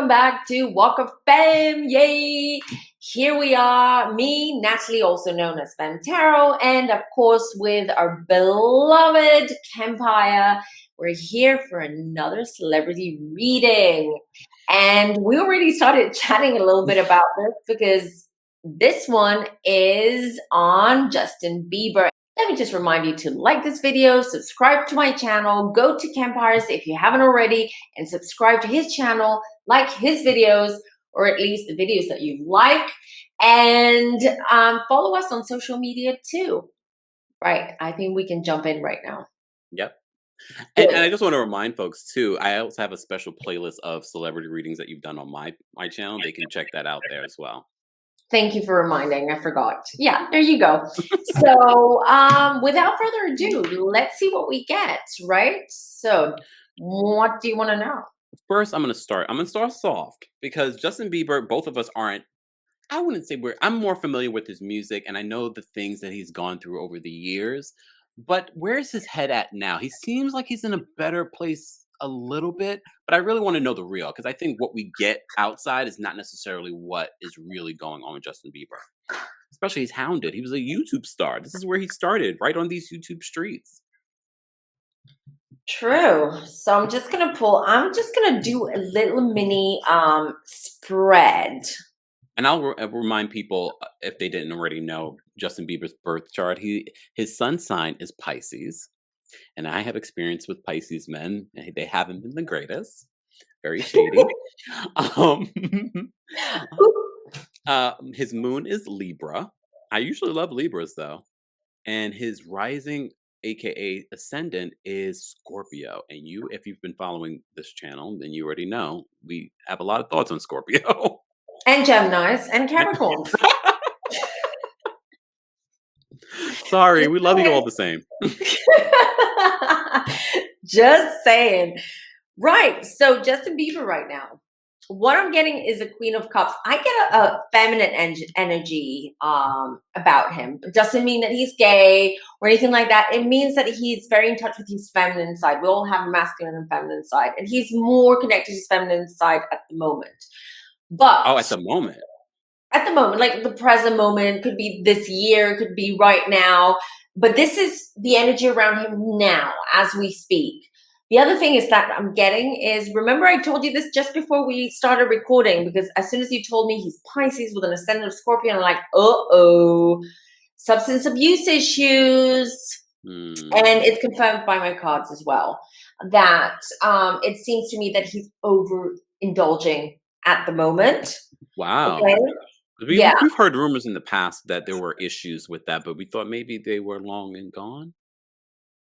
welcome back to Walk of Femme. Yay! Here we are, me, Natalie, also known as Femme Tarot, and of course with our beloved Kempire. We're here for another celebrity reading. And we already started chatting a little bit about this because this one is on Justin Bieber. Let me just remind you to like this video, subscribe to my channel, go to Kempire's if you haven't already, and subscribe to his channel, like his videos, or at least the videos that you like, and follow us on social media too. Right, I think we can jump in right now. Yep. And I just want to remind folks too, I also have a special playlist of celebrity readings that you've done on my channel. They can check that out there as well. Thank you for reminding. I forgot. Yeah, there you go. So without further ado, let's see what we get, right? So what do you want to know? First, I'm going to start soft because Justin Bieber, both of us aren't, I wouldn't say I'm more familiar with his music and I know the things that he's gone through over the years, but where's his head at now? He seems like he's in a better place a little bit, but I really want to know the real because I think what we get outside is not necessarily what is really going on with Justin Bieber. Especially he's hounded. He was a YouTube star. This is where he started, right on these YouTube streets. True. So I'm just gonna do a little mini spread. And I'll remind people, if they didn't already know, Justin Bieber's birth chart. His sun sign is Pisces. And I have experience with Pisces men. They haven't been the greatest. Very shady. His moon is Libra. I usually love Libras, though. And his rising, aka ascendant, is Scorpio. And if you've been following this channel, then you already know we have a lot of thoughts on Scorpio. And Geminis and Capricorns. Sorry, we love you all the same. Just saying. Right. So Justin Bieber right now, what I'm getting is a Queen of Cups. I get a feminine energy about him. It doesn't mean that he's gay or anything like that. It means that he's very in touch with his feminine side. We all have a masculine and feminine side. And he's more connected to his feminine side at the moment. But at the moment. At the moment, like the present moment, could be this year, could be right now. But this is the energy around him now as we speak. The other thing is that I'm getting is, remember I told you this just before we started recording, because as soon as you told me he's Pisces with an ascendant of Scorpio, I'm like, substance abuse issues. And it's confirmed by my cards as well that it seems to me that he's overindulging at the moment. Wow. Okay? We've heard rumors in the past that there were issues with that, but we thought maybe they were long and gone.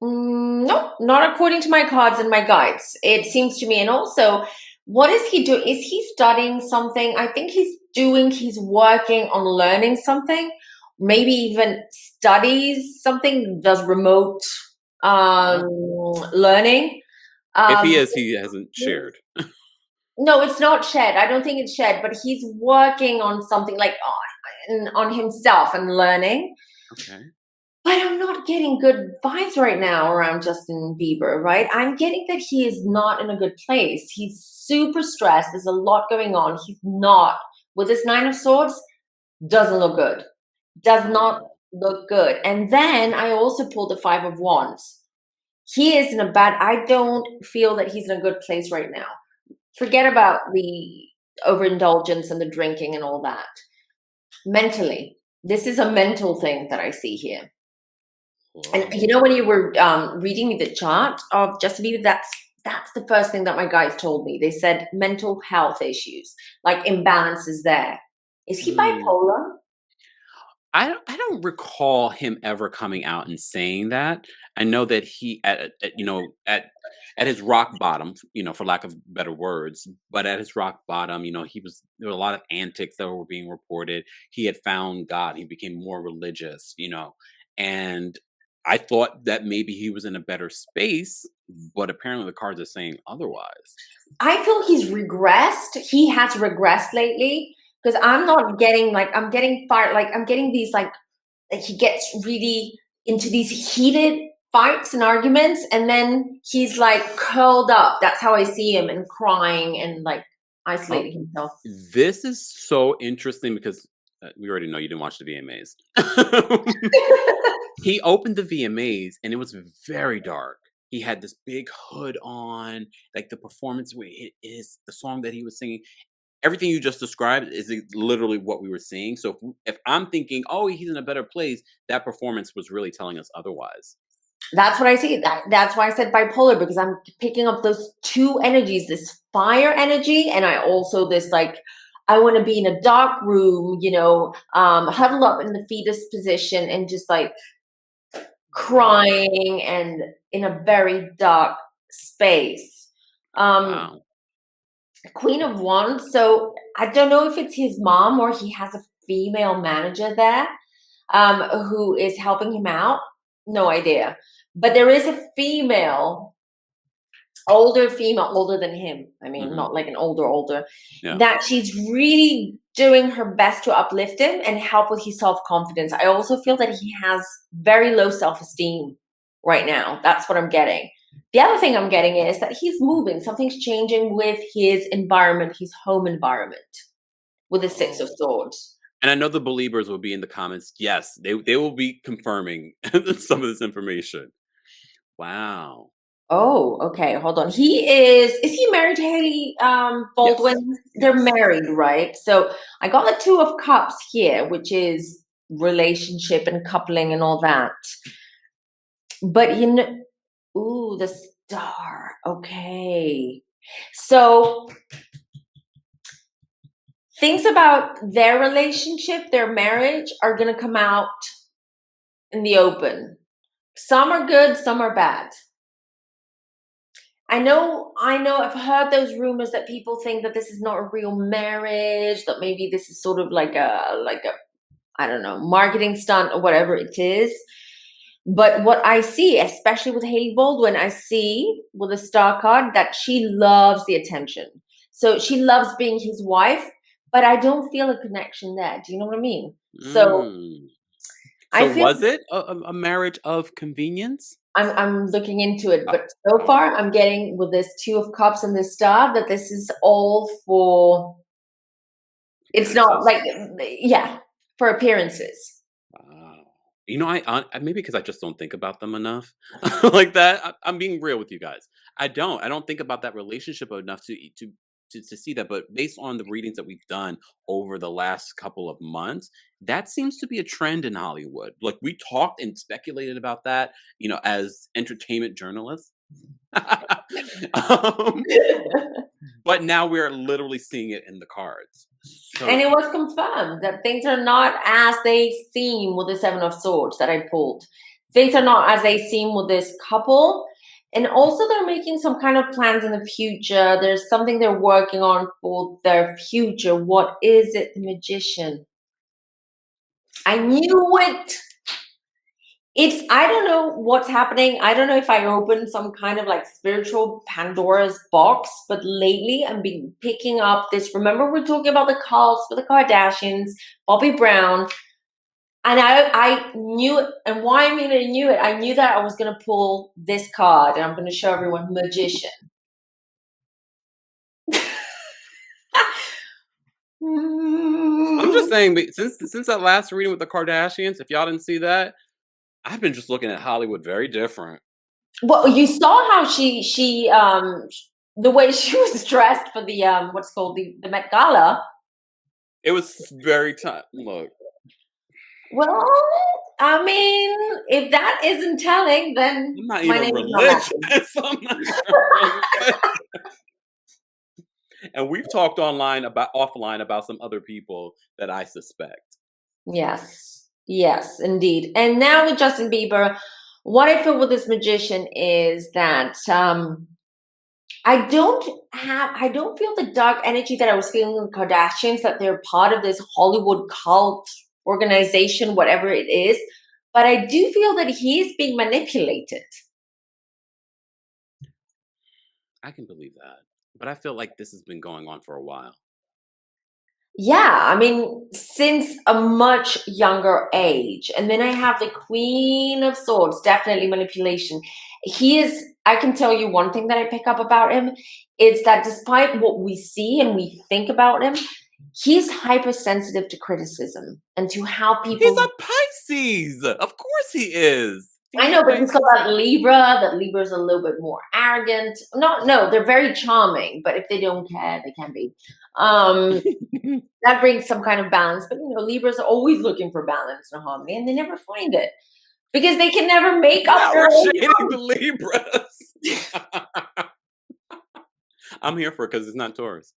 No, not according to my cards and my guides. It seems to me. And also, what is he doing? Is he studying something? I think he's working on learning something, maybe even studies something, does remote learning. If he is, he hasn't shared. No, it's not shed. I don't think it's shed, but he's working on something like on himself and learning. Okay. But I'm not getting good vibes right now around Justin Bieber, right? I'm getting that he is not in a good place. He's super stressed. There's a lot going on. He's not, with this 9 of Swords, doesn't look good. Does not look good. And then I also pulled the 5 of Wands. He is I don't feel that he's in a good place right now. Forget about the overindulgence and the drinking and all that. Mentally, this is a mental thing that I see here. And you know, when you were reading me the chart of Justin Bieber, that's the first thing that my guys told me. They said mental health issues, like imbalances there. Is he bipolar? I don't recall him ever coming out and saying that. I know that he at his rock bottom, for lack of better words, but at his rock bottom, there were a lot of antics that were being reported. He had found God. He became more religious, and I thought that maybe he was in a better space, but apparently the cards are saying otherwise. I feel he's regressed. He has regressed lately. Because I'm not getting, I'm getting fired, I'm getting these, he gets really into these heated fights and arguments, and then he's, curled up. That's how I see him, and crying, and, Oh, isolating himself. this is so interesting because we already know you didn't watch the VMAs. He opened the VMAs and it was very dark. He had this big hood on, like the performance where it is the song that he was singing. Everything you just described is literally what we were seeing. So if I'm thinking, oh, he's in a better place, that performance was really telling us otherwise. That's what I see. That's why I said bipolar, because I'm picking up those two energies, this fire energy, and I also this like I want to be in a dark room, huddle up in the fetus position and just like crying and in a very dark space. Um, Wow. Queen of Wands. So I don't know if it's his mom or he has a female manager there who is helping him out. No idea. But there is a older female, older than him. I mean, Hmm. not like an older, Yeah. that she's really doing her best to uplift him and help with his self confidence. I also feel that he has very low self esteem right now. That's what I'm getting. The other thing I'm getting is that he's moving. Something's changing with his environment, his home environment, with the Six of Oh. Swords. And I know the believers will be in the comments. Yes, they will be confirming some of this information. Wow. Oh, okay. Hold on. Is he married to Haley Yes. Baldwin? They're Yes. married, right? So I got the Two of Cups here, which is relationship and coupling and all that. But ooh, the Star. Okay. So things about their relationship, their marriage are going to come out in the open. Some are good, some are bad. I know, I've heard those rumors that people think that this is not a real marriage, that maybe this is sort of like a I don't know, marketing stunt or whatever it is. But what I see, especially with Haley Baldwin, I see with the star card that she loves the attention. So she loves being his wife, but I don't feel a connection there. Do you know what I mean? So Mm. I So feel was it a marriage of convenience? I'm looking into it, but so Oh, far I'm getting with this Two of Cups and this star that this is all for. It's not appearances. like, yeah, for appearances. Wow. You know, maybe because I just don't think about them enough like that. I'm being real with you guys. I don't think about that relationship enough to see that. But based on the readings that we've done over the last couple of months, that seems to be a trend in Hollywood. Like we talked and speculated about that, as entertainment journalists. um, but now we're literally seeing it in the cards. And So it was confirmed that things are not as they seem with the Seven of Swords that I pulled. Things are not as they seem with this couple. And also, they're making some kind of plans in the future. There's something they're working on for their future. What is it? The Magician. I knew it. I don't know what's happening. I don't know if I opened some kind of like spiritual Pandora's box, but lately I've been picking up this. Remember, we're talking about the cults with the Kardashians, Bobby Brown, and I knew it. And why I mean I knew it? I knew that I was going to pull this card, and I'm going to show everyone Magician. I'm just saying, but since that last reading with the Kardashians, if y'all didn't see that, I've been just looking at Hollywood very different. Well, you saw how the way she was dressed for the what's called the Met Gala. It was very time. Look, Well, I mean, if that isn't telling, then I'm not my even name is not religious. matching. I'm not even religious. And we've talked offline about some other people that I suspect. Yes, yes, indeed. And now with Justin Bieber, what I feel with this magician is that I don't feel the dark energy that I was feeling with Kardashians, that they're part of this Hollywood cult organization, whatever it is. But I do feel that he is being manipulated. I can believe that, but I feel like this has been going on for a while. Yeah, I mean, since a much younger age. And then I have the Queen of Swords, definitely manipulation. he is, I can tell you one thing that I pick up about him. It's that despite what we see and we think about him, he's hypersensitive to criticism and to how He's people. a Pisces. Of course he is. He's I a know, but he's got Pisces. that Libra. That Libra's a little bit more arrogant. No, they're very charming, but if they don't care, they can be. Um, that brings some kind of balance. But Libras are always looking for balance and harmony, and they never find it because they can never make up Now their we're own. shading the Libras. I'm here for it because it's not Taurus.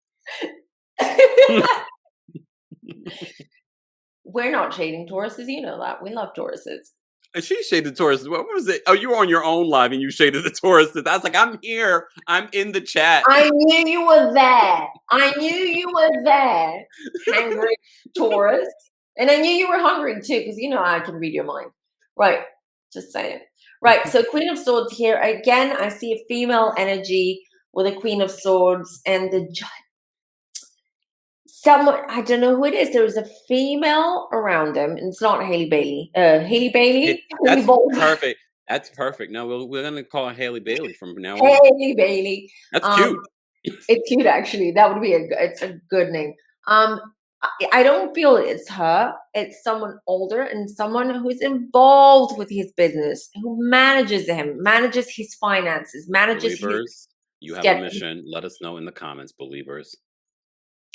We're not shading Tauruses, you know that. We love Tauruses. And she shaded Taurus. What was it? Oh, you were on your own live and you shaded the Taurus. I was like, I'm here. I'm in the chat. I knew you were there. I knew you were there, hungry Taurus. And I knew you were hungry too, because I can read your mind. Right. Just saying. Right. So Queen of Swords here. Again, I see a female energy with a Queen of Swords and the someone, I don't know who it is. There is a female around him, and it's not Haley Bailey. Haley Bailey? That's Haley perfect. That's perfect. No, we're going to call her Haley Bailey from now on. Haley Bailey. That's cute. It's cute, actually. That would be it's a good name. I don't feel it's her. It's someone older and someone who's involved with his business, who manages him, manages his finances, manages Beliebers, his you have a mission. Let us know in the comments, Beliebers.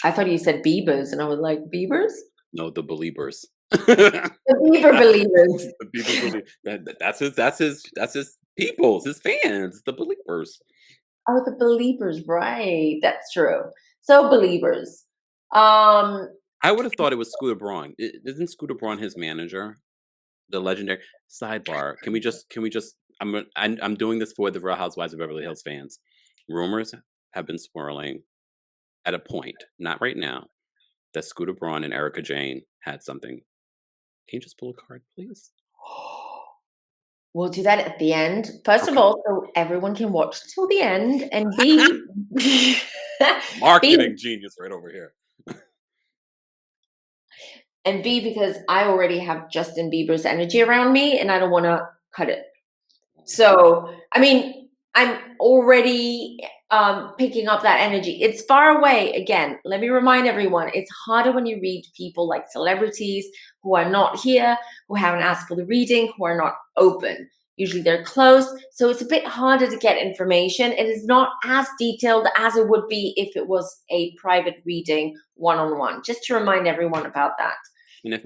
I thought you said Biebers, and I was like, Biebers? No, the Beliebers. The Bieber Beliebers. The people believe that's his people, his fans, the Beliebers. Oh, the Beliebers, right? That's true. So Beliebers. I would have thought it was Scooter Braun. Isn't Scooter Braun his manager? The legendary sidebar. Can we just? I'm doing this for the Real Housewives of Beverly Hills fans. Rumors have been swirling at a point, not right now, that Scooter Braun and Erika Jayne had something. Can you just pull a card, please? We'll do that at the end. First of all, so everyone can watch till the end, and B, Marketing genius right over here. And B, because I already have Justin Bieber's energy around me, and I don't want to cut it. So, I mean, I'm already picking up that energy. It's far away. Again, let me remind everyone, it's harder when you read people like celebrities who are not here, who haven't asked for the reading, who are not open. Usually they're closed. So it's a bit harder to get information. It is not as detailed as it would be if it was a private reading one-on-one. Just to remind everyone about that. And if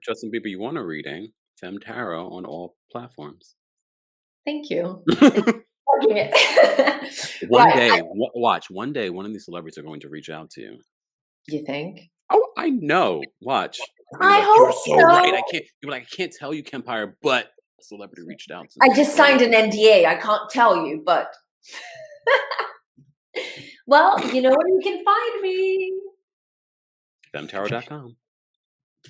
Justin Bieber, you want a reading, Femme Tarot on all platforms. Thank you. One day, one of these celebrities are going to reach out to you. You think? Oh, I know. Watch. I hope you're so right. I can't tell you, Kempire, but a celebrity reached out to me. I just signed an NDA. I can't tell you, but well, you know where you can find me. FemTarot.com.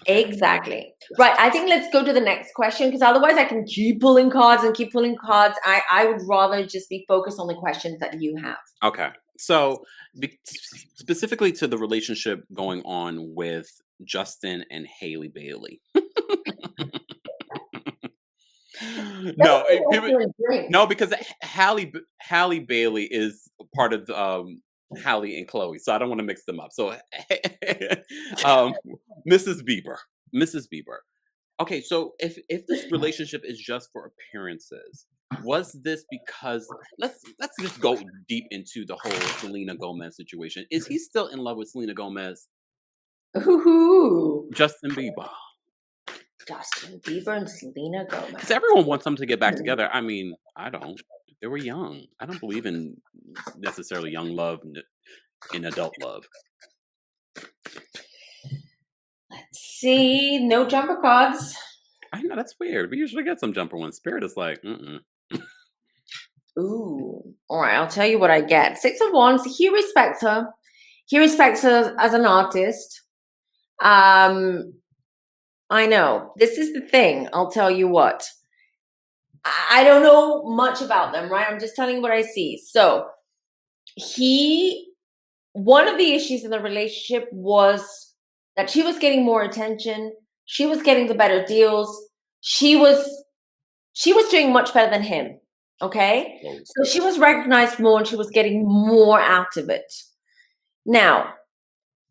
Exactly. Right. I think let's go to the next question, because otherwise I can keep pulling cards and keep pulling cards. I would rather just be focused on the questions that you have. Okay. So specifically to the relationship going on with Justin and Haley Bailey. No, because Halle Bailey is part of Halle and Chloe, so I don't want to mix them up. So, Mrs. Bieber. Okay, so if this relationship is just for appearances, was this because let's just go deep into the whole Selena Gomez situation? Is he still in love with Selena Gomez? Ooh. Justin Bieber. Justin Bieber and Selena Gomez. Because everyone wants them to get back together. I mean, I don't. They were young. I don't believe in necessarily young love in adult love. Let's see. No jumper cards. I know, that's weird. We usually get some jumper ones. Spirit is like, Ooh. All right, I'll tell you what I get. 6 of Wands. He respects her. He respects her as an artist. I know. This is the thing. I'll tell you what. I don't know much about them, right? I'm just telling you what I see. So, one of the issues in the relationship was that she was getting more attention. She was getting the better deals. She was doing much better than him. Okay? Whoa. So she was recognized more and she was getting more out of it. Now,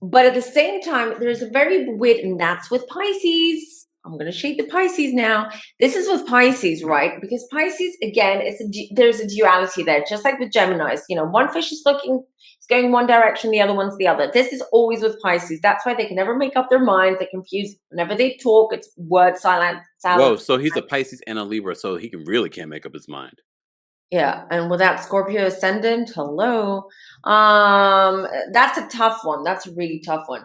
but at the same time, there's a very weird, and that's with Pisces. I'm going to shade the Pisces now. This is with Pisces, right? Because Pisces, again, there's a duality there, just like with Geminis. One fish is going one direction, the other one's the other. This is always with Pisces. That's why they can never make up their minds. They're confused whenever they talk. It's word silence, Whoa, silence. so he's a Pisces and a Libra, so he really can't make up his mind. Yeah, and with that Scorpio ascendant, hello. That's a tough one. That's a really tough one.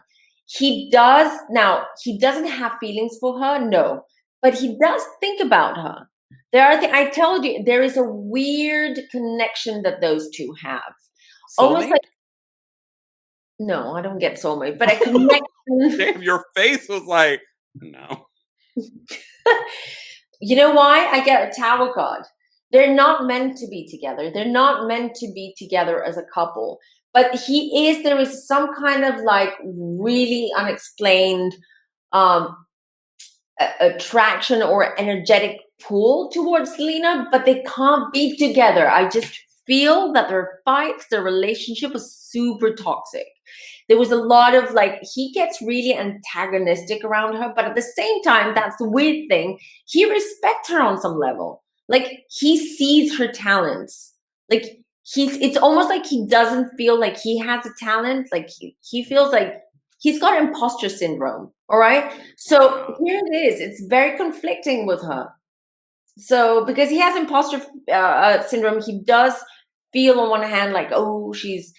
He doesn't have feelings for her, no, but he does think about her. I told you, there is a weird connection that those two have. Almost like, Soulmate? no, I don't get soulmate, but a connection. Damn, your face was like, no. You know why? I get a tower card. They're not meant to be together. They're not meant to be together as a couple. But there is some kind of like really unexplained um attraction or energetic pull towards Selena, but they can't be together. I just feel that their fights, their relationship was super toxic. There was a lot of like, he gets really antagonistic around her, but at the same time, that's the weird thing. He respects her on some level. Like, he sees her talents. Like, it's almost like he doesn't feel like he has a talent. Like, he feels like he's got imposter syndrome. All right. So Wow. here it is. It's very conflicting with her. So because he has imposter syndrome, he does feel on one hand like, oh, she's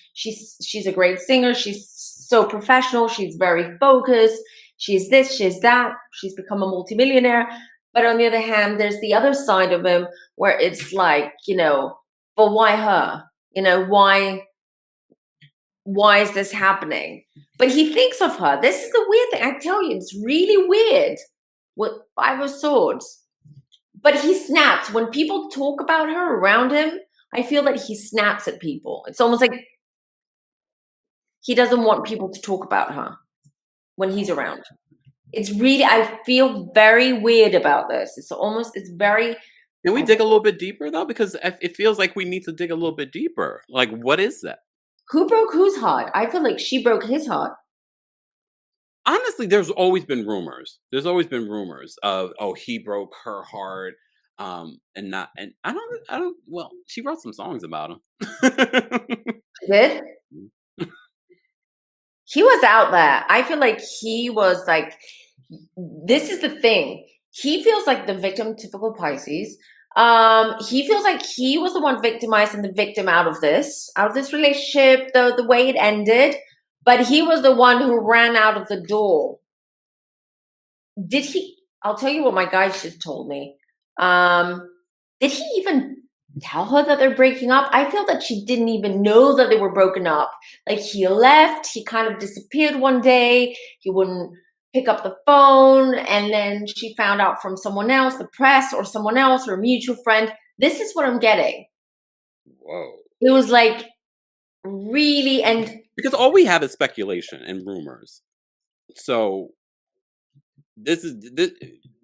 a great singer. She's so professional. She's very focused. She's this, she's that. She's become a multimillionaire. But on the other hand, there's the other side of him where it's like, but why her? Why is this happening? But he thinks of her. This is the weird thing. I tell you, it's really weird with Five of Swords. But he snaps. When people talk about her around him, I feel that he snaps at people. It's almost like he doesn't want people to talk about her when he's around. I feel very weird about this. It's very, Can we I dig don't a know, little bit deeper though? Because it feels like we need to dig a little bit deeper. Like, what is that? who broke whose heart? I feel like she broke his heart. Honestly, there's always been rumors. There's always been rumors of, oh, he broke her heart, and not, and I don't. Well, she wrote some songs about him. She did? He was out there. I feel like he was like, this is the thing. He feels like the victim, typical Pisces. He feels like he was the one victimized and the victim out of this relationship, the way it ended. But he was the one who ran out of the door. Did he? I'll tell you what my guy just told me. Did he even tell her that they're breaking up? I feel that she didn't even know that they were broken up. Like, he left, he kind of disappeared one day, he wouldn't pick up the phone, and then she found out from someone else, the press or someone else or a mutual friend. This is what I'm getting. Whoa. It was like really, and Because all we have is speculation and rumors. So this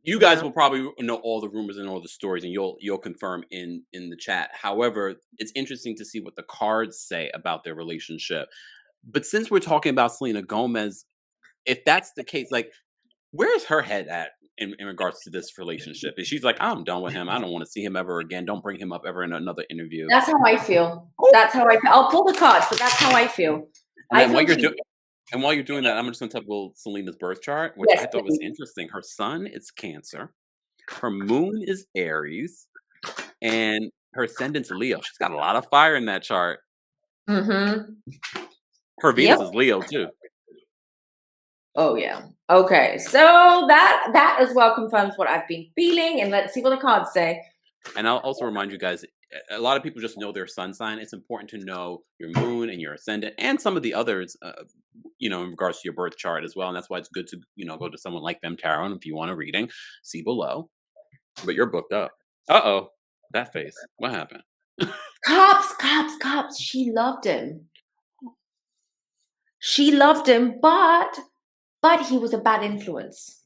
you guys yeah. will probably know all the rumors and all the stories, and you'll confirm in the chat. However, it's interesting to see what the cards say about their relationship. But since we're talking about Selena Gomez, if that's the case, like, where's her head at in regards to this relationship? Is she's like, I'm done with him. I don't want to see him ever again. Don't bring him up ever in another interview. That's how I feel. Oh, That's how I feel. I'll pull the cards, but that's how I feel. and I then feel while you're doing that, I'm just gonna talk about Selena's birth chart, which yes, I thought was please. interesting. Her sun is Cancer, her moon is Aries, and her ascendant's Leo. She's got a lot of fire in that chart. Mm-hmm. Her Yep. Venus is Leo too. Oh yeah. Okay. So that as well confirms what I've been feeling, and let's see what the cards say. And I'll also remind you guys, a lot of people just know their sun sign. It's important to know your moon and your ascendant and some of the others, in regards to your birth chart as well. And that's why it's good to, go to someone like Them Tarot. And if you want a reading, see below. But you're booked up. Uh-oh. That face. What happened? Cops, cops, cops. She loved him. She loved him, but he was a bad influence.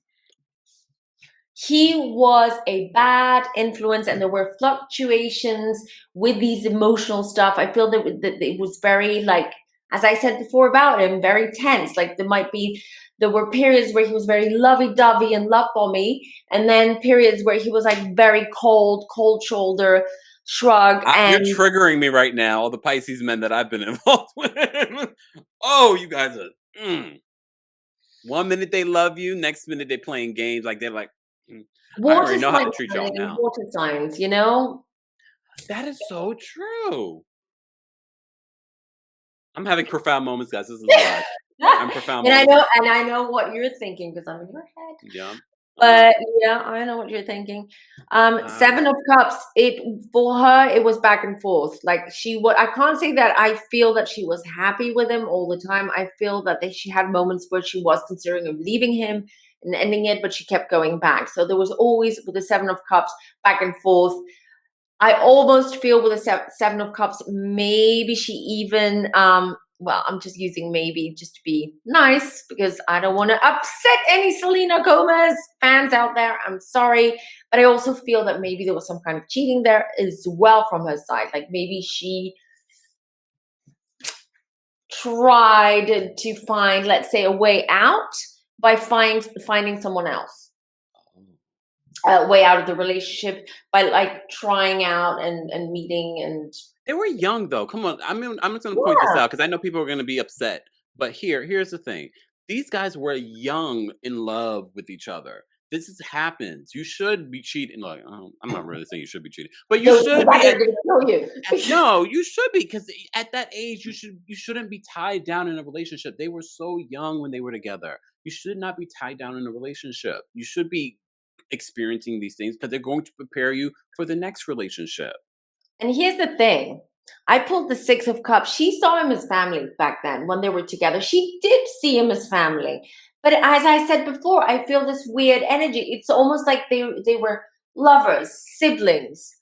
he was a bad influence, and there were fluctuations with these emotional stuff. I feel that it was very, like, as I said before about him, very tense. Like there were periods where he was very lovey-dovey and love bomby, and then periods where he was like very cold shoulder shrug. You're And triggering me right now, all the Pisces men that I've been involved with. Oh, you guys are. One minute they love you, next minute they playing games like they're like, I water already know how to signs, treat y'all darling, now. water signs, you know. That is so true. I'm having profound moments, guys. This is live. I'm profound moments. And I know what you're thinking because I'm in your head. Yeah. But yeah, I know what you're thinking. Wow. Seven of Cups. It for her, it was back and forth. Like I can't say that I feel that she was happy with him all the time. I feel that she had moments where she was considering of leaving him and ending it, but she kept going back. So there was always, with the Seven of Cups, back and forth. I almost feel with the Seven of Cups, maybe she even, well, I'm just using maybe just to be nice because I don't want to upset any Selena Gomez fans out there. I'm sorry. But I also feel that maybe there was some kind of cheating there as well from her side. Like maybe she tried to find, let's say, a way out by finding someone else. Way out of the relationship by like trying out and meeting and They were young though. Come on. I'm just gonna point this yeah. out because I know people are gonna be upset. But here's the thing. These guys were young in love with each other. Happens. You should be cheating. Like, I'm not really saying you should be cheating, but you Those should guys be are gonna kill you. no, you should be because at that age you shouldn't be tied down in a relationship. They were so young when they were together. You should not be tied down in a relationship. You should be experiencing these things because they're going to prepare you for the next relationship. And here's the thing. I pulled the Six of Cups. She saw him as family back then when they were together. She did see him as family. But as I said before, I feel this weird energy. It's almost like they were lovers, siblings,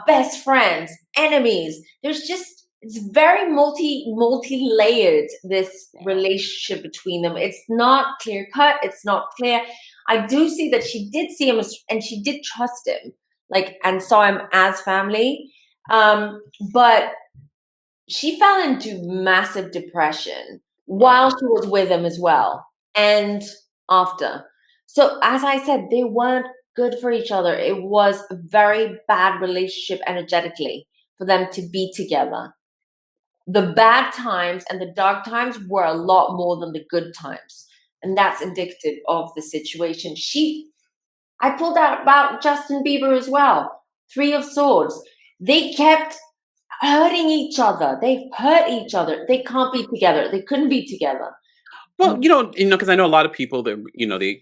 best friends, enemies. There's just it's very multi layered, this Wow. relationship between them. It's not clear cut. It's not clear. I do see that she did see him as, and she did trust him, like, and saw him as family. Um, but she fell into massive depression while Wow. she was with him as well, and after. So, as I said, they weren't good for each other. It was a very bad relationship energetically for them to be together. The bad times and the dark times were a lot more than the good times. And that's indicative of the situation. I pulled out about Justin Bieber as well. Three of Swords. They kept hurting each other. They hurt each other. They can't be together. They couldn't be together. Well, because I know a lot of people that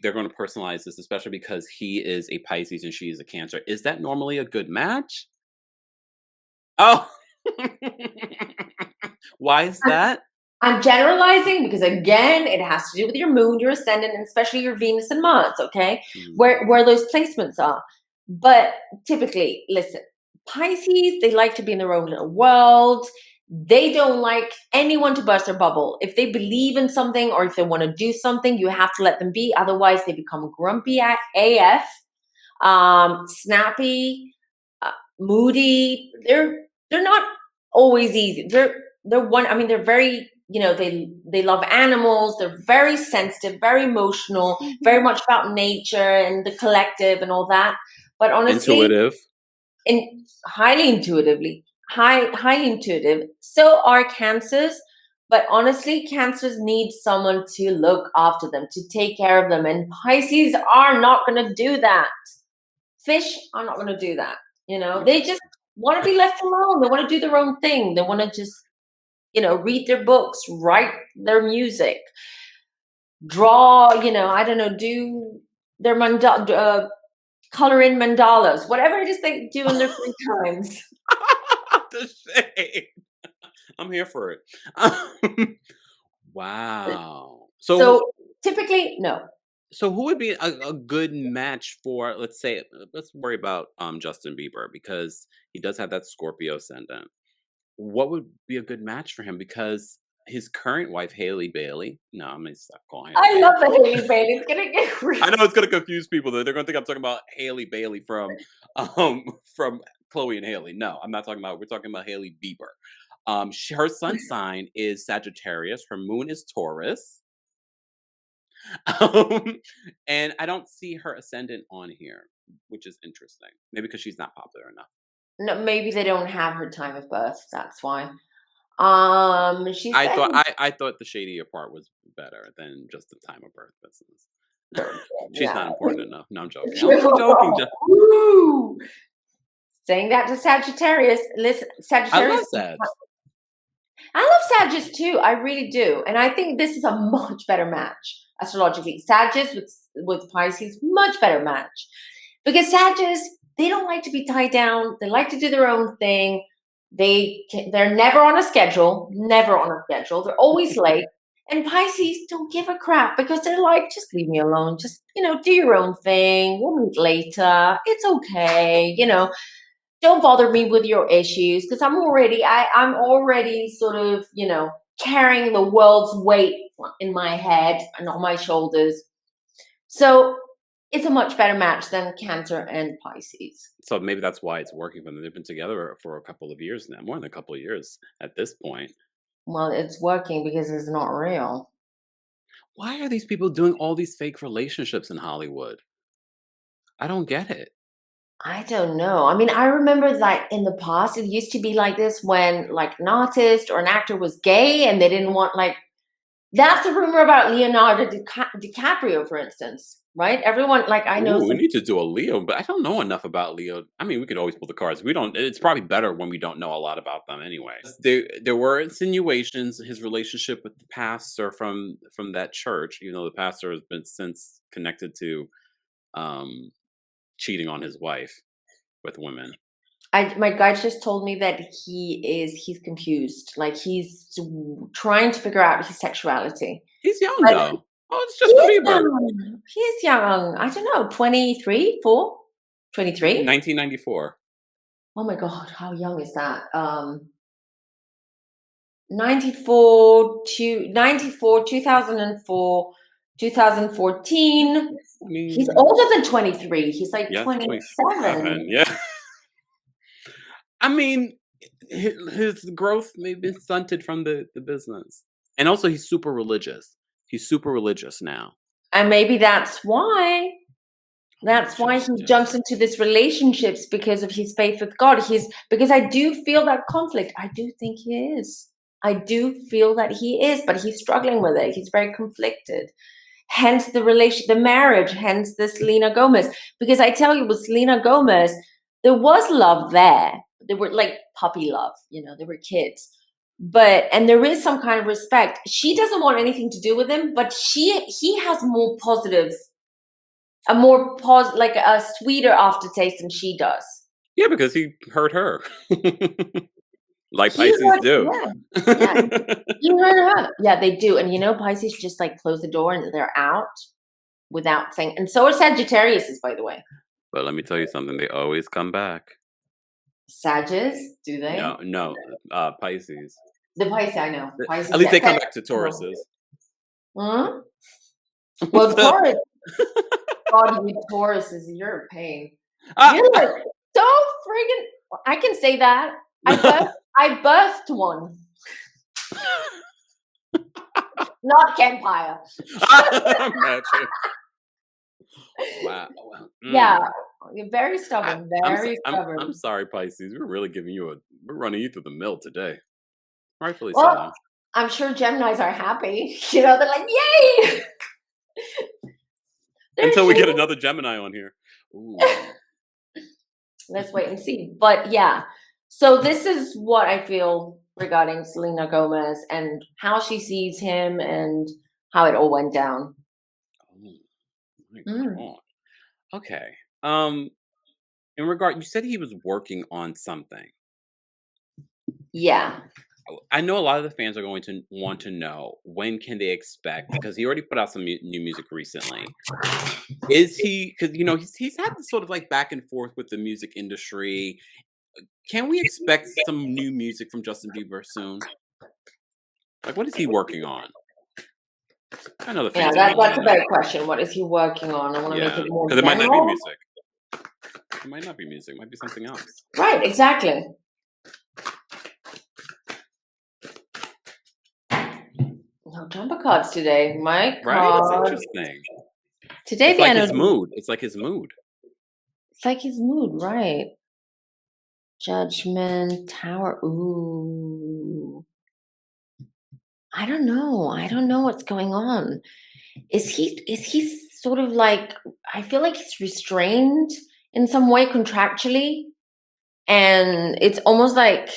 they're going to personalize this, especially because he is a Pisces and she is a Cancer. Is that normally a good match? Oh, why is that? I'm generalizing because again, it has to do with your moon, your ascendant, and especially your Venus and Mars, okay? Mm, Where those placements are. But typically, listen, Pisces, they like to be in their own little world. They don't like anyone to burst their bubble. If they believe in something or if they want to do something, you have to let them be. Otherwise, they become grumpy AF, snappy, moody. They're not always easy. They're one. I mean, they're very. They love animals. They're very sensitive, very emotional, very much about nature and the collective and all that. But honestly, intuitive. highly intuitively, highly intuitive. So are cancers. But honestly, cancers need someone to look after them, to take care of them. And Pisces are not going to do that. Fish are not going to do that. They just want to be left alone. They want to do their own thing. They want to just, read their books, write their music, draw, I don't know, do their color in mandalas, whatever it is they do in their free times. The shade. I'm here for it. Wow. So So typically, no. so who would be a good match for, let's say, let's worry about Justin Bieber because he does have that Scorpio ascendant. What would be a good match for him? Because his current wife, Haley Bailey. No, I'm gonna stop calling Haley I Bailey. love the Haley Bailey. It's gonna get I really. know it's gonna confuse people. Though. They're gonna think I'm talking about Haley Bailey um from Chloe and Haley. No, I'm not talking about. We're talking about Haley Bieber. Her sun sign is Sagittarius. Her moon is Taurus. Um, and I don't see her ascendant on here, which is interesting. Maybe because she's not popular enough. No, maybe they don't have her time of birth. That's why. She said, I thought the shadier part was better than just the time of birth business. She's yeah. not important enough. No, I'm joking. I'm only joking. Woo! Saying that to Sagittarius. Listen, I love Sagittarius. that. I love Sagittarius too. I really do, and I think this is a much better match astrologically. Sagittarius with Pisces, much better match because Sagittarius, they don't like to be tied down. They like to do their own thing. They're never on a schedule. Never on a schedule. They're always late. And Pisces don't give a crap because they're like, just leave me alone. Just do your own thing. We'll meet later. It's okay. Don't bother me with your issues because I'm already sort of carrying the world's weight in my head and on my shoulders. So it's a much better match than Cancer and Pisces. So maybe that's why it's working for them. They've been together for a couple of years now, more than a couple of years at this point. Well, it's working because it's not real. Why are these people doing all these fake relationships in Hollywood? I don't get it. I don't know. I mean, I remember like in the past, it used to be like this when like an artist or an actor was gay and they didn't want like, that's the rumor about Leonardo DiCaprio, for instance, right? Everyone, like I know Ooh, we some. need to do a Leo, but I don't know enough about Leo. I mean, we could always pull the cards. We don't. It's probably better when we don't know a lot about them anyway. There were insinuations his relationship with the pastor from that church, even though the pastor has been since connected to um cheating on his wife with women. My guy just told me that he's confused. Like he's trying to figure out his sexuality. He's young But though. Oh, it's just Bieber. he's young. I don't know, 23, 4, 23. 1994. Oh my God, how young is that? 94, 2004, 2014. I He's mean, older than 23. He's like yes, 27. 27. Yeah. I mean, his growth may be stunted from the business. And also, he's super religious. He's super religious now. And maybe that's why. That's why he Justice. jumps into this relationships because of his faith with God. Because I do feel that conflict. I do think he is. I do feel that he is, but he's struggling with it. He's very conflicted. Hence the marriage, hence the Selena Gomez. Because I tell you, with Selena Gomez, there was love there. They were like puppy love, they were kids. And there is some kind of respect. She doesn't want anything to do with him, but he has like a sweeter aftertaste than she does. Yeah, because he hurt her. Like He Pisces hurt, do. yeah, he hurt her. Yeah, they do. And Pisces just like close the door and they're out without saying. And so are Sagittarius, by the way. But let me tell you something, they always come back. Sagittarius, do they? No, Pisces. The Pisces, I know. Pisces, At least they come back to Tauruses. Hmm? Well, Taurus. God, you Tauruses, you're a pain. You're like so friggin'. I can say that. I birthed one. Not Kempire. Wow. Yeah, you're very stubborn. Very stubborn. I'm sorry, Pisces. We're really we're running you through the mill today. Rightfully Well, so. I'm sure Geminis are happy. They're like, yay! Until we get another Gemini on here. Ooh. Let's wait and see. But yeah, so this is what I feel regarding Selena Gomez and how she sees him and how it all went down. Oh my God. Okay. In regard, you said he was working on something. Yeah. I know a lot of the fans are going to want to know when can they expect, because he already put out some new music recently. Is he, because he's had this sort of like back and forth with the music industry. Can we expect some new music from Justin Bieber soon? Like, what is he working on? I know the Yeah, fans are gonna want that's to a know. better question. What is he working on? I want to make Yeah, it more because it might not be general. music. It might not be music. It might be something else. Right, exactly. No jumper cards today. My Right? It's card. interesting. Today It's the like his energy. mood. It's like his mood. It's like his mood, right? Judgment, Tower. Ooh. I don't know. I don't know what's going on. Is he sort of like, I feel like he's restrained in some way contractually, and it's almost like,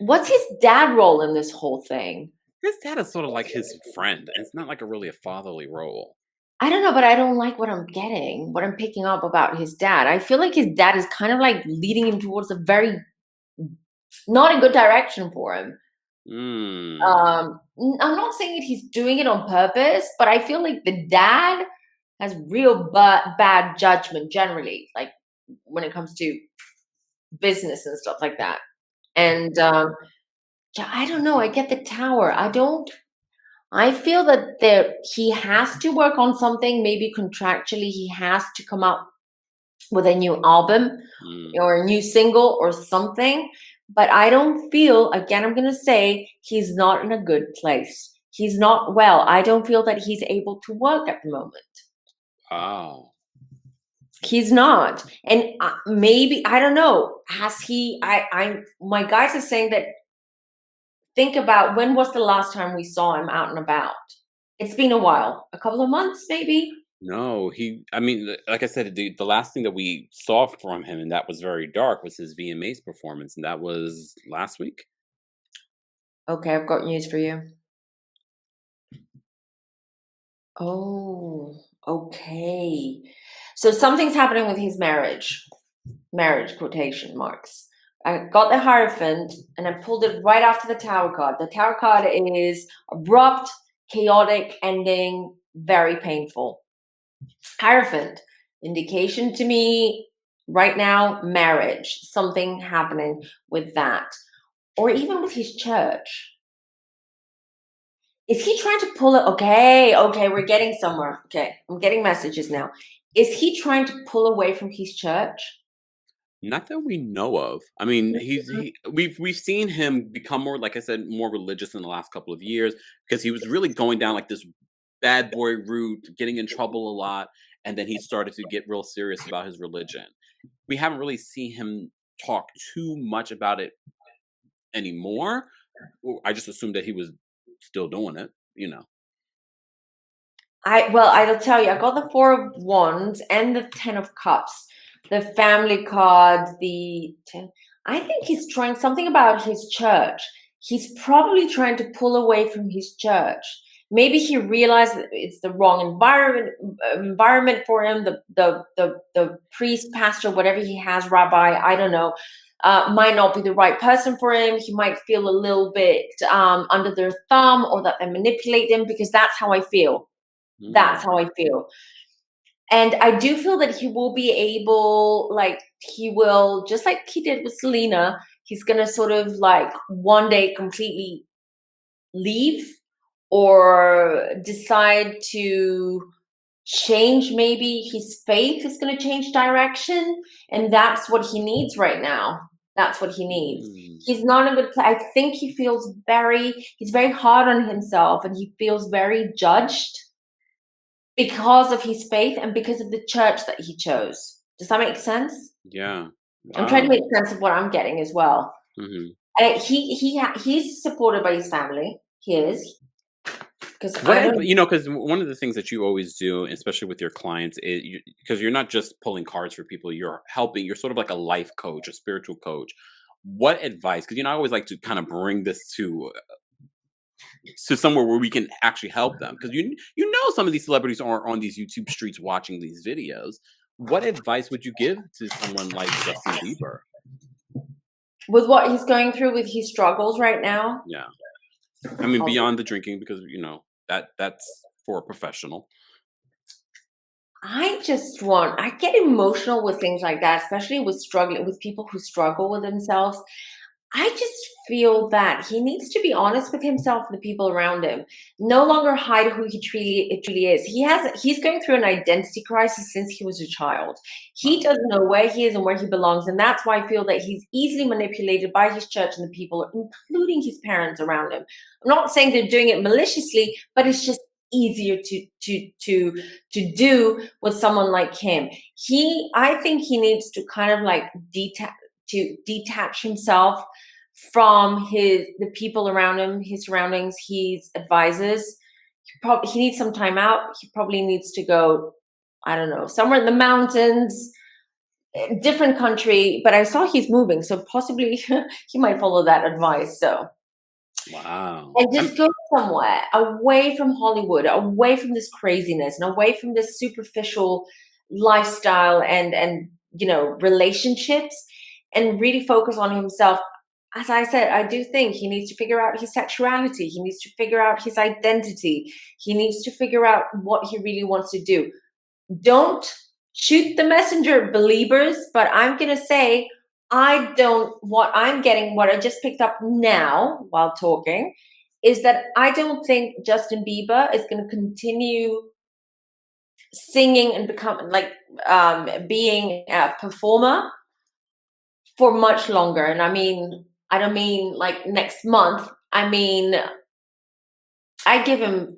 what's his dad role in this whole thing? His dad is sort of like his friend. And it's not like really a fatherly role. I don't know, but I don't like what I'm picking up about his dad. I feel like his dad is kind of like leading him towards a very not a good direction for him. Mm. I'm not saying that he's doing it on purpose, but I feel like the dad has real bad judgment generally, like when it comes to business and stuff like that. And I don't know. I get the tower. I don't. I feel that he has to work on something. Maybe contractually, he has to come out with a new album Mm. or a new single or something. But I don't feel, again, I'm going to say, he's not in a good place. He's not well. I don't feel that he's able to work at the moment. Wow. He's not. And maybe, I don't know, has he, my guys are saying that, think about when was the last time we saw him out and about? It's been a while, a couple of months maybe. No, I mean, like I said, the last thing that we saw from him, and that was very dark, was his VMAs performance, and that was last week. Okay, I've got news for you. Oh, okay. So something's happening with his marriage. Marriage quotation marks. I got the Hierophant and I pulled it right after the Tower card. The Tower card is abrupt, chaotic ending, very painful. Hierophant, indication to me right now, marriage, something happening with that. Or even with his church. Is he trying to pull it? Okay, we're getting somewhere. Okay, I'm getting messages now. Is he trying to pull away from his church? Not that we know of. I mean, we've seen him become more, like I said, more religious in the last couple of years because he was really going down like this bad boy route, getting in trouble a lot, and then he started to get real serious about his religion. We haven't really seen him talk too much about it anymore. I just assumed that he was still doing it. I'll tell you, I got the Four of Wands and the Ten of Cups, the family card, the ten. I think he's trying something about his church. He's probably trying to pull away from his church. Maybe he realized that it's the wrong environment for him. The priest, pastor, whatever he has, rabbi, I don't know, might not be the right person for him. He might feel a little bit under their thumb, or that they manipulate him, because that's how I feel. That's Mm. how I feel. And I do feel that he will be able, like, he will, just like he did with Selena, he's going to sort of like one day completely leave or decide to change. Maybe his faith is going to change direction. And that's what he needs right now. That's what he needs. Mm. He's not in a good place. I think he's very hard on himself, and he feels very judged because of his faith and because of the church that he chose. Does that make sense? Yeah. I'm trying to Wow. make sense of what I'm getting as well. Hmm. He's supported by his family. He is, because I don't. Because one of the things that you always do, especially with your clients, is because you're not just pulling cards for people, you're helping. You're sort of like a life coach, a spiritual coach. What advice? Because I always like to kind of bring this to somewhere where we can actually help them. Because some of these celebrities are on these YouTube streets watching these videos. What advice would you give to someone like Justin Bieber? With what he's going through with his struggles right now, Yeah, I mean I'll- beyond the drinking, because that's for a professional. I get emotional with things like that, especially with people who struggle with themselves. I just feel that he needs to be honest with himself and the people around him. No longer hide who he truly is. He's going through an identity crisis since he was a child. He Wow. doesn't know where he is and where he belongs, and that's why I feel that he's easily manipulated by his church and the people, including his parents around him. I'm not saying they're doing it maliciously, but it's just easier to do with someone like him. I think he needs to kind of like detach himself from the people around him, his surroundings, his advisors. He needs some time out. He probably needs to go, I don't know, somewhere in the mountains, different country. But I saw he's moving, so possibly he might follow that advice. So Wow. and just go somewhere away from Hollywood, away from this craziness, and away from this superficial lifestyle and relationships, and really focus on himself. As I said, I do think he needs to figure out his sexuality. He needs to figure out his identity. He needs to figure out what he really wants to do. Don't shoot the messenger, Beliebers, but I'm going to say what I'm getting, what I just picked up now while talking, is that I don't think Justin Bieber is going to continue singing and become like being a performer for much longer. And I don't mean like next month. I mean, I give him,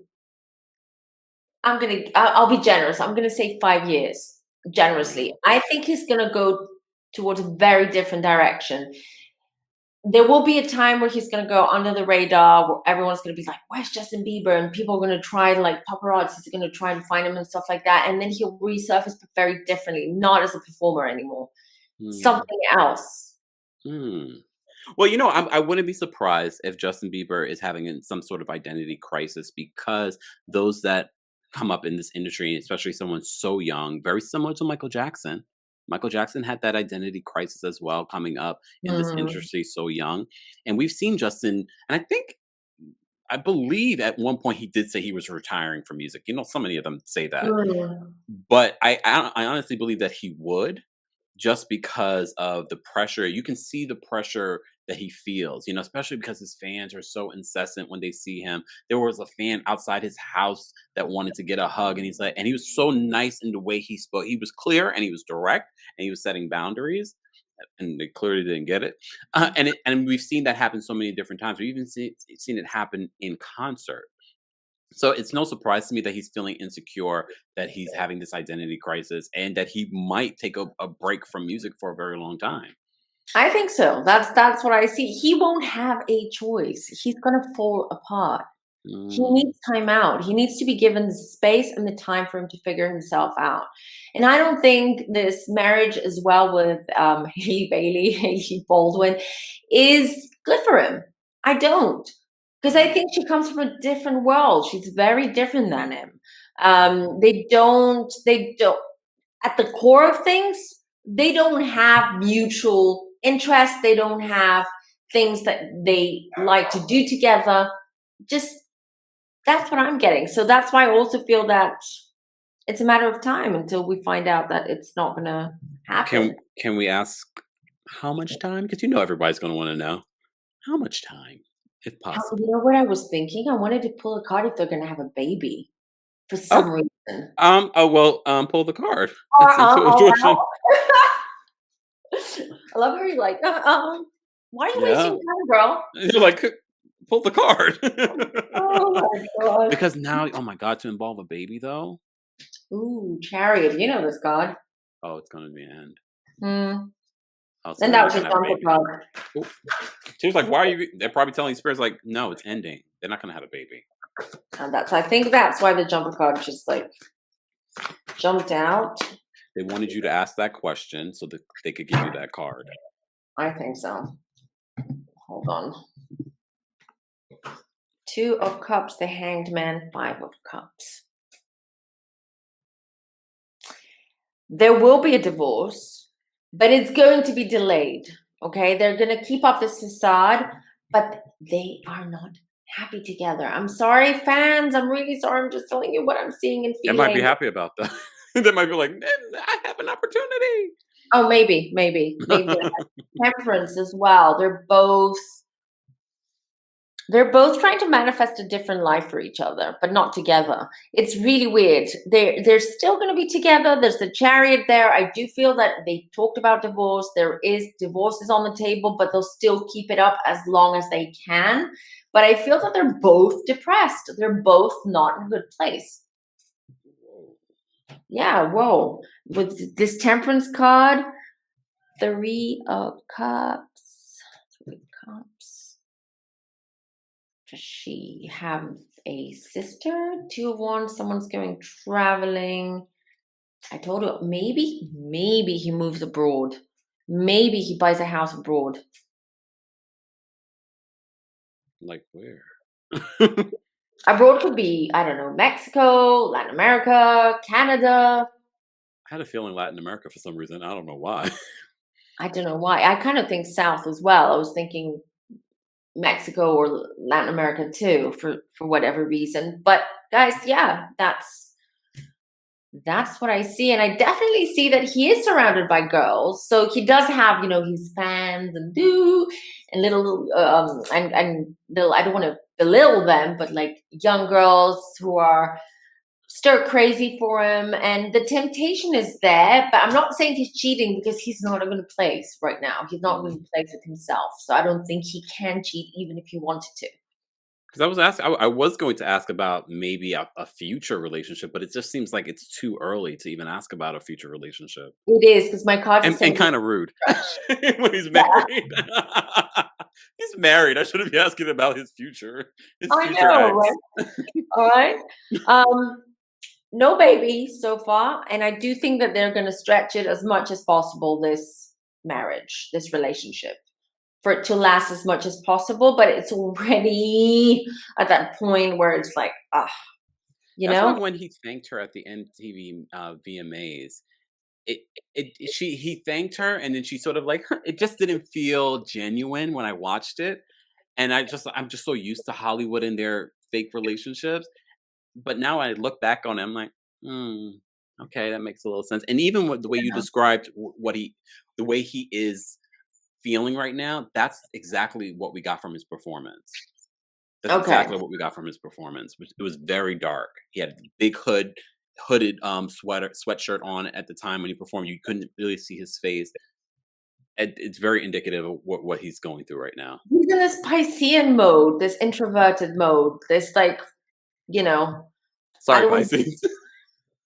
I'll be generous. I'm gonna say 5 years, generously. Wow. I think he's gonna go towards a very different direction. There will be a time where he's gonna go under the radar, where everyone's gonna be like, "Where's Justin Bieber?" And people are gonna try to like paparazzi is gonna try and find him and stuff like that. And then he'll resurface, but very differently, not as a performer anymore. Hmm. Something else. Hmm. Well, I wouldn't be surprised if Justin Bieber is having some sort of identity crisis because those that come up in this industry, especially someone so young, very similar to Michael Jackson. Michael Jackson had that identity crisis as well, coming up in this Mm. industry so young. And we've seen Justin, and I believe at one point he did say he was retiring from music. So many of them say that. Mm. But I honestly believe that he would, just because of the pressure. You can see the pressure that he feels, especially because his fans are so incessant when they see him. There was a fan outside his house that wanted to get a hug, and he was so nice in the way he spoke. He was clear and he was direct and he was setting boundaries, and they clearly didn't get it. And we've seen that happen so many different times. We've even seen it happen in concert. So it's no surprise to me that he's feeling insecure, that he's having this identity crisis, and that he might take a break from music for a very long time. I think so. That's what I see. He won't have a choice. He's gonna fall apart. He Mm. needs time out. He needs to be given the space and the time for him to figure himself out. And I don't think this marriage as well with Haley Bailey, Haley Baldwin, is good for him. I don't. Because I think she comes from a different world. She's very different than him. They don't, at the core of things, they don't have mutual interests. They don't have things that they like to do together. Just that's what I'm getting. So that's why I also feel that it's a matter of time until we find out that it's not going to happen. Can we ask how much time? Because everybody's going to want to know how much time, if You possible. know what I was thinking? I wanted to pull a card if they're going to have a baby for some Oh, reason. oh well, pull the card. Or, It's intuition. I love how you're like, why are you wasting Yeah, time, girl? you're like, pull the card. Oh my god. Because now, oh my god, to involve a baby though. Ooh, chariot. You know this god. Oh, it's gonna be an end. Hmm. Oh, so And they're that not was your gonna have a jumper baby. card. Ooh. She was like, "Why are you?" They're probably telling spirits like, "No, it's ending. They're not gonna have a baby." And I think that's why the jumper card just like jumped out. They wanted you to ask that question so that they could give you that card. I think so. Hold on. Two of Cups, the Hanged Man, Five of Cups. There will be a divorce, but it's going to be delayed. Okay, they're going to keep up this facade, but they are not happy together. I'm sorry, fans. I'm really sorry. I'm just telling you what I'm seeing and They might be feeling. happy about that. They might be like, "I have an opportunity." Oh, maybe it has temperance as well. They're both trying to manifest a different life for each other, but not together. It's really weird. They're still going to be together. There's the chariot there. I do feel that they talked about divorce. Divorce is on the table, but they'll still keep it up as long as they can. But I feel that they're both depressed. They're both not in a good place. Yeah, whoa. With this temperance card, Three of Cups. Three of Cups. Does she have a sister? Two of Wands. Someone's going traveling. I told her maybe he moves abroad. Maybe he buys a house abroad. Like where? Abroad could be, I don't know, Mexico, Latin America, Canada. I had a feeling Latin America for some reason. I don't know why. I don't know why. I kind of think South as well. I was thinking Mexico or Latin America too, for whatever reason. But guys, yeah, that's what I see, and I definitely see that he is surrounded by girls. So he does have, his fans and little and little. I don't want to belittle them, but like young girls who are stir crazy for him, and the temptation is there. But I'm not saying he's cheating because he's not in a good place right now. He's not in a good place with himself, so I don't think he can cheat even if he wanted to. Because I was going to ask about maybe a future relationship, but it just seems like it's too early to even ask about a future relationship. It is because my cards are And saying kind of rude crush. when he's Yeah, married. He's married. I shouldn't be asking about his I future know, ex. right? All right. Um, no baby so far, and I do think that they're going to stretch it as much as possible. This marriage, this relationship, for it to last as much as possible. But it's already at that point where it's like, you That's why know. when he thanked her at the MTV VMAs, he thanked her, and then she sort of like it just didn't feel genuine when I watched it, and I'm just so used to Hollywood and their fake relationships. But now I look back on it, I'm like, hmm, okay, that makes a little sense. And even with the way you described the way he is feeling right now, that's exactly what we got from his performance. That's Okay. exactly what we got from his performance. It was very dark. He had a big hooded sweatshirt on at the time when he performed. You couldn't really see his face. It's very indicative of what he's going through right now. He's in this Piscean mode, this introverted mode, this like, you know, I Sorry, don't want. Pisces.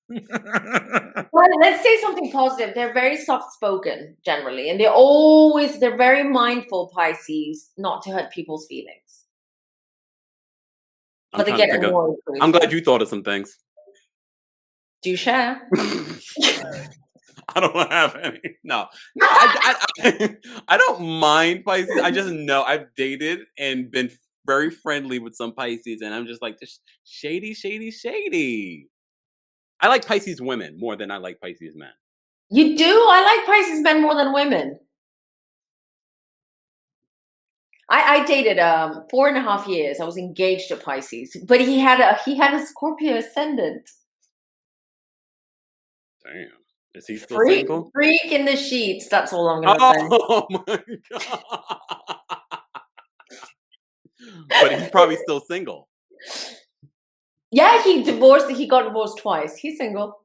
Well, let's say something positive. They're very soft spoken generally, and they're very mindful, Pisces, not to hurt people's feelings. I'm But they trying to get think of. annoyed I'm pretty glad fast. you thought of some things. Do you share? I don't have any. No. I don't mind Pisces. I just know I've dated and been very friendly with some Pisces, and I'm just like this shady, shady, shady. I like Pisces women more than I like Pisces men. You do? I like Pisces men more than women. I dated 4.5 years. I was engaged to Pisces, but he had a Scorpio ascendant. Damn, is he still Freak, single? freak in the sheets. That's all I'm gonna say. Oh my god! But he's probably still single. Yeah, he got divorced twice. He's single.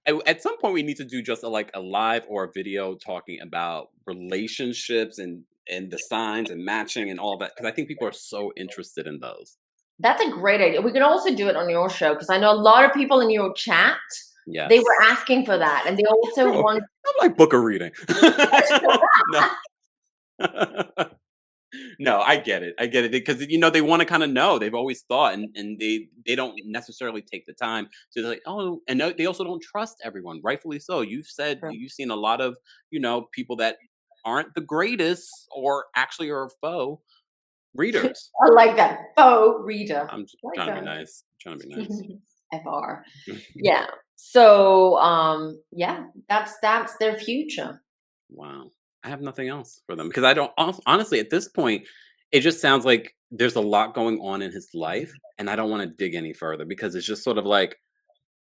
At some point, we need to do just a live or a video talking about relationships and the signs and matching and all that, because I think people are so interested in those. That's a great idea. We can also do it on your show because I know a lot of people in your chat, they were Yes. asking for that, and they also Oh, want. I'm like book a reading. No. No, I get it. I get it because they want to kind of know. They've always thought, and they don't necessarily take the time to like, oh, and they also don't trust everyone. Rightfully so. You've said you've seen a lot of people that aren't the greatest or actually are faux readers. I like that faux reader. I'm just Like trying to be that. nice. Trying to be nice. FR. Yeah. So yeah, that's their future. Wow. I have nothing else for them because I don't honestly at this point. It just sounds like there's a lot going on in his life, and I don't want to dig any further because it's just sort of like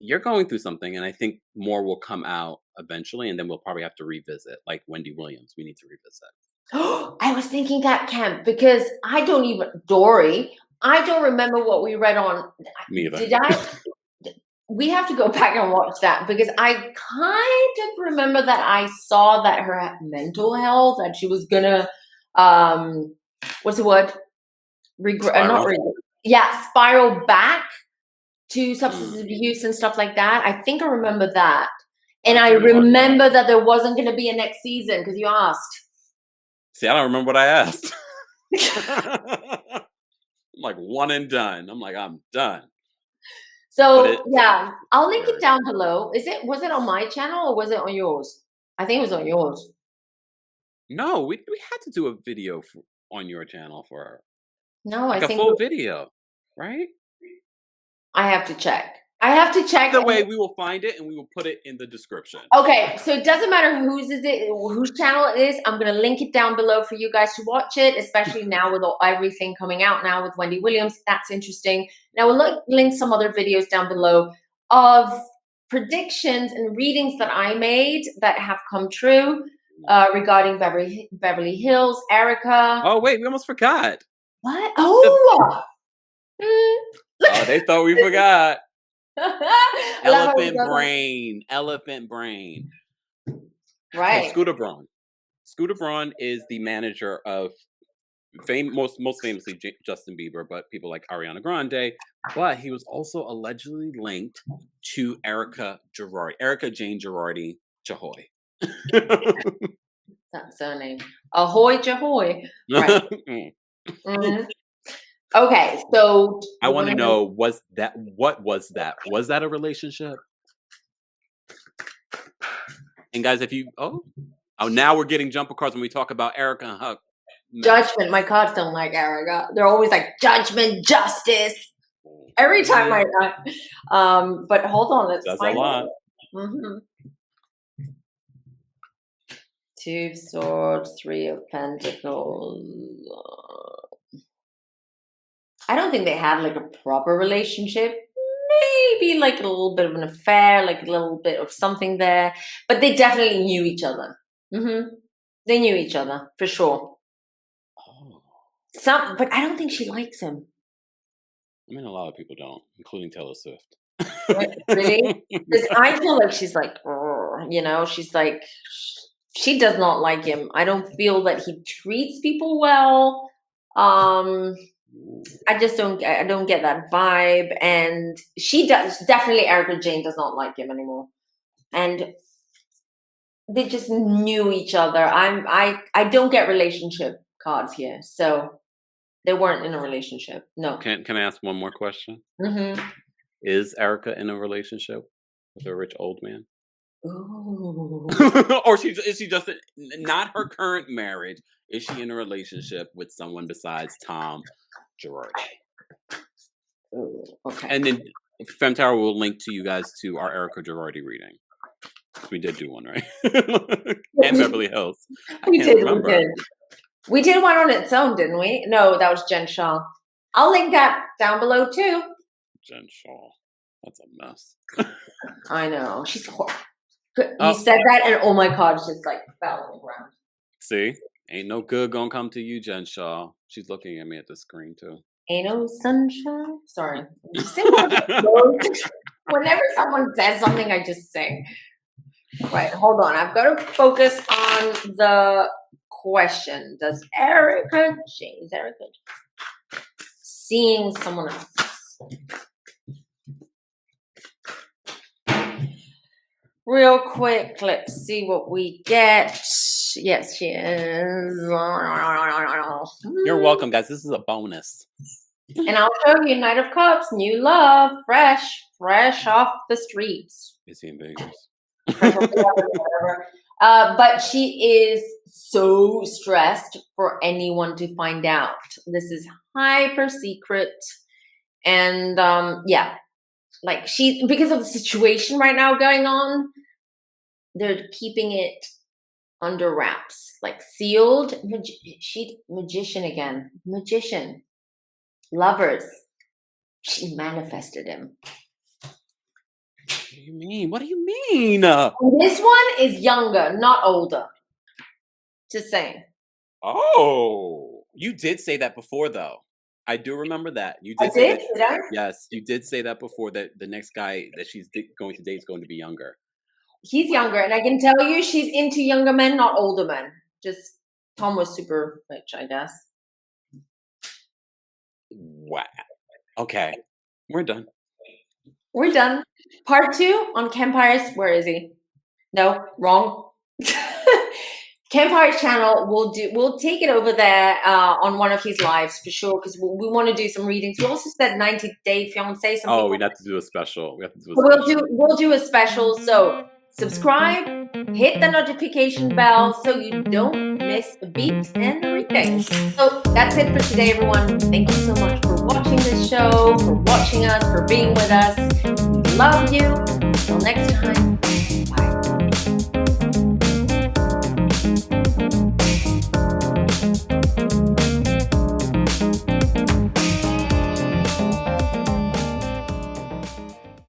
you're going through something, and I think more will come out eventually, and then we'll probably have to revisit, like Wendy Williams. We need to revisit. I was thinking that, Kemp, because I don't even Dory. I don't remember what we read on. Me either. Did I? We have to go back and watch that because I kind of remember that I saw that her mental health, that she was gonna, what's the word? Not Spiral. regret. Yeah, spiral back to substance Mm. abuse and stuff like that. I think I remember that. And I'll I have to rewatch remember that there wasn't going to be a next season because you asked. See, I don't remember what I asked. I'm like one and done. I'm like, I'm done. So yeah, I'll link it very down below. Was it on my channel or was it on yours? I think it was on yours. No, we had to do a video on your channel for No, like I a think full video, right? I have to check. I have to check. Either way, we will find it and we will put it in the description. Okay, so it doesn't matter whose channel it is. I'm gonna link it down below for you guys to watch it, especially now with everything coming out now with Wendy Williams. That's interesting. Now we'll link some other videos down below of predictions and readings that I made that have come true regarding Beverly Hills, Erika. Oh wait, we almost forgot. What? Oh, Oh, they thought we forgot. Elephant brain. Right. So Scooter Braun. Scooter Braun is the manager of most famously Justin Bieber, but people like Ariana Grande. But he was also allegedly linked to Erika Jayne Girardi Chahoy. That's her name. Ahoy Jahoy. Right. Mm-hmm. Okay, so I want to know, what was that? Was that a relationship? And guys, if you now we're getting jump across when we talk about Erika and Huck. Judgment. My cards don't like Erika. They're always like judgment, justice. Every time but hold on, let's That's find a lot. Mm-hmm. 2 of Swords, 3 of Pentacles. I don't think they had like a proper relationship. Maybe like a little bit of an affair, like a little bit of something there. But they definitely knew each other. Mm-hmm. They knew each other for sure. But I don't think she likes him. I mean, a lot of people don't, including Taylor Swift. Really? Because I feel like she's like, she's like, she does not like him. I don't feel that he treats people well. I don't get that vibe. And she does, definitely Erika Jayne does not like him anymore. And they just knew each other. I don't get relationship cards here. So they weren't in a relationship. No. Can I ask one more question? Mm-hmm. Is Erika in a relationship with a rich old man? Ooh. Or is she just not her current marriage? Is she in a relationship with someone besides Tom Girardi? Ooh, okay. And then Femtower will link to you guys to our Erika Girardi reading. We did do one, right? And Beverly Hills. We did. We did one on its own, didn't we? No, that was Jen Shaw. I'll link that down below too. Jen Shaw. That's a mess. I know. She's horrible. You said that and all my cards just like fell on the ground. See? Ain't no good gonna come to you, Jen Shaw. She's looking at me at the screen too. Ain't no sunshine. Sorry. Whenever someone says something, I just sing. Right, hold on. I've got to focus on the question. Does Erika Jayne, seeing someone else? Real quick, let's see what we get. Yes, she is. You're welcome, guys. This is a bonus. And I'll show you Knight of Cups, new love, fresh off the streets. Is he in Vegas? But she is so stressed for anyone to find out. This is hyper secret. And like because of the situation right now going on, they're keeping it under wraps, like sealed. Magician again. Magician. Lovers. She manifested him. do you mean? What do you mean? And this one is younger, not older. Just saying. Oh, you did say that before, though. I do remember that. You I did say did, that. did I? Yes, you did say that before. That the next guy that going to date is going to be younger. He's younger, and I can tell you she's into younger men, not older men. Just Tom was super rich, I guess. Wow. Okay, we're done. We're done. Part 2 on Kempire's. Where is he? No, wrong. Kempire channel. We'll take it over there on one of his lives for sure, because we want to do some readings. We also said 90-day fiance. Some Oh, people, we have to do a special. We have to do a we'll special. we'll do a special. So subscribe, hit the notification bell so you don't miss a beat and a reading. So that's it for today, everyone. Thank you so much for watching this show, for watching us, for being with us. We love you. Until next time.